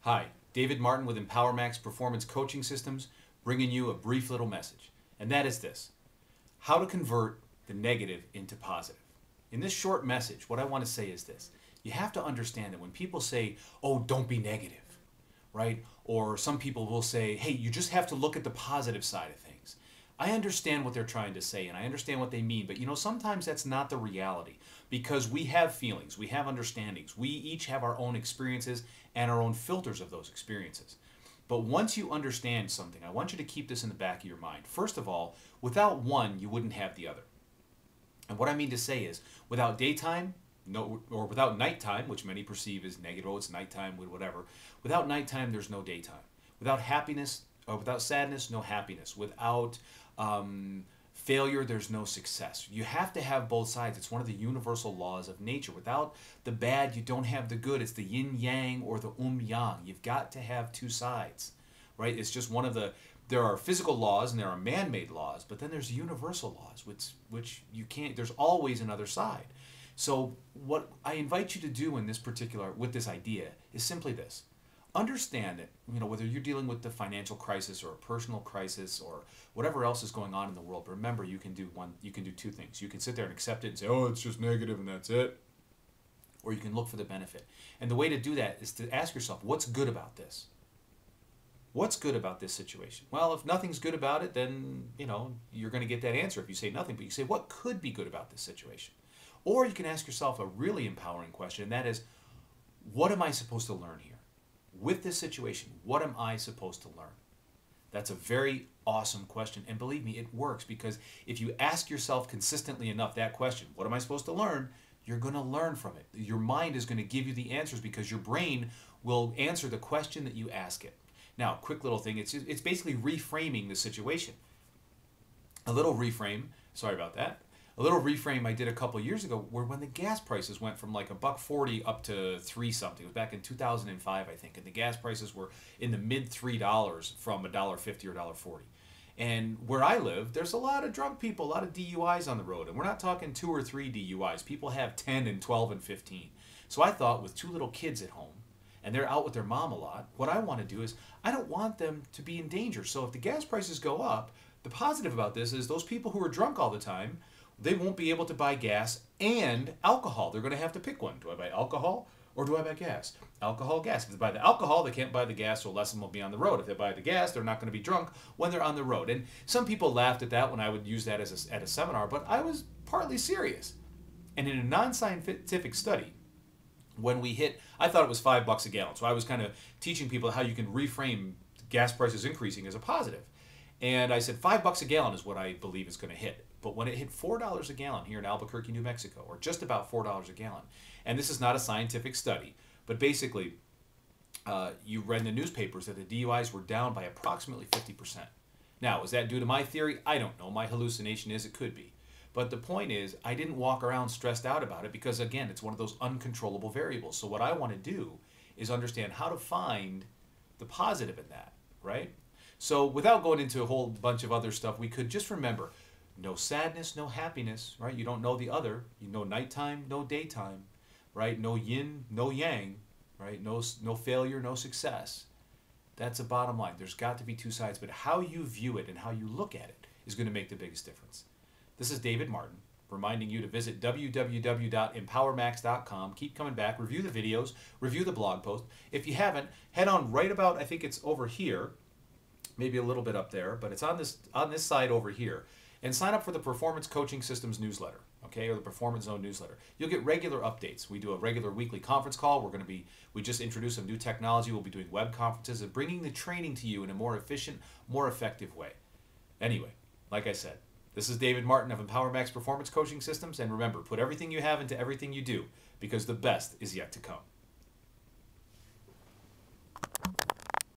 Hi, David Martin with EmpowerMax Performance Coaching Systems, bringing you a brief little message. And that is this: how to convert the negative into positive. In this short message, what I want to say is this: you have to understand that when people say, oh, don't be negative, right? Or some people will say, hey, you just have to look at the positive side of things. I understand what they're trying to say and I understand what they mean, but sometimes that's not the reality, because we have feelings, we have understandings, we each have our own experiences and our own filters of those experiences. But once you understand something, I want you to keep this in the back of your mind. First of all, without one, you wouldn't have the other. And what I mean to say is, without daytime, or without nighttime, which many perceive as negative, oh, it's nighttime, whatever. Without nighttime, there's no daytime. Without happiness, or without sadness, no happiness. Without failure, there's no success. You have to have both sides. It's one of the universal laws of nature. Without the bad, you don't have the good. It's the yin-yang or the yang. You've got to have two sides, right? It's just one of the... There are physical laws and there are man-made laws, but then there's universal laws, which you can't... There's always another side. So what I invite you to do in this particular, with this idea, is simply this. Understand that, whether you're dealing with the financial crisis or a personal crisis or whatever else is going on in the world, but remember, you can do two things. You can sit there and accept it and say, oh, it's just negative and that's it. Or you can look for the benefit. And the way to do that is to ask yourself, what's good about this? What's good about this situation? Well, if nothing's good about it, then, you're going to get that answer if you say nothing. But you say, what could be good about this situation? Or you can ask yourself a really empowering question, and that is, what am I supposed to learn here? With this situation, what am I supposed to learn? That's a very awesome question, and believe me, it works, because if you ask yourself consistently enough that question, what am I supposed to learn? You're going to learn from it. Your mind is going to give you the answers, because your brain will answer the question that you ask it. Now, quick little thing, it's basically reframing the situation. A little reframe, sorry about that. A little reframe I did a couple years ago, where when the gas prices went from like $1.40 up to $3 something. It was back in 2005, I think, and the gas prices were in the mid $3 from $1.50 or $1.40. And where I live, there's a lot of drunk people, a lot of DUIs on the road, and we're not talking 2 or 3 DUIs. People have 10 and 12 and 15. So I thought, with 2 little kids at home, and they're out with their mom a lot, what I want to do is, I don't want them to be in danger. So if the gas prices go up, the positive about this is those people who are drunk all the time, they won't be able to buy gas and alcohol. They're going to have to pick one. Do I buy alcohol or do I buy gas? Alcohol, gas. If they buy the alcohol, they can't buy the gas, so less of them will be on the road. If they buy the gas, they're not going to be drunk when they're on the road. And some people laughed at that when I would use that at a seminar, but I was partly serious. And in a non-scientific study, when we hit, I thought it was $5 a gallon. So I was kind of teaching people how you can reframe gas prices increasing as a positive. And I said $5 a gallon is what I believe is going to hit. But when it hit $4 a gallon here in Albuquerque, New Mexico, or just about $4 a gallon, and this is not a scientific study, but basically you read in the newspapers that the DUIs were down by approximately 50%. Now, is that due to my theory? I don't know. My hallucination is it could be. But the point is, I didn't walk around stressed out about it because, again, it's one of those uncontrollable variables. So what I want to do is understand how to find the positive in that, right? So without going into a whole bunch of other stuff, we could just remember, no sadness, no happiness, right? You don't know the other. You know nighttime, no daytime, right? No yin, no yang, right? No failure, no success. That's the bottom line. There's got to be two sides, but how you view it and how you look at it is going to make the biggest difference. This is David Martin, reminding you to visit www.empowermax.com. Keep coming back, review the videos, review the blog post. If you haven't, head on right about, I think it's over here, maybe a little bit up there, but it's on this side over here. And sign up for the Performance Coaching Systems newsletter, okay, or the Performance Zone newsletter. You'll get regular updates. We do a regular weekly conference call. We just introduced some new technology. We'll be doing web conferences and bringing the training to you in a more efficient, more effective way. Anyway, like I said, this is David Martin of EmpowerMax Performance Coaching Systems, and remember, put everything you have into everything you do, because the best is yet to come.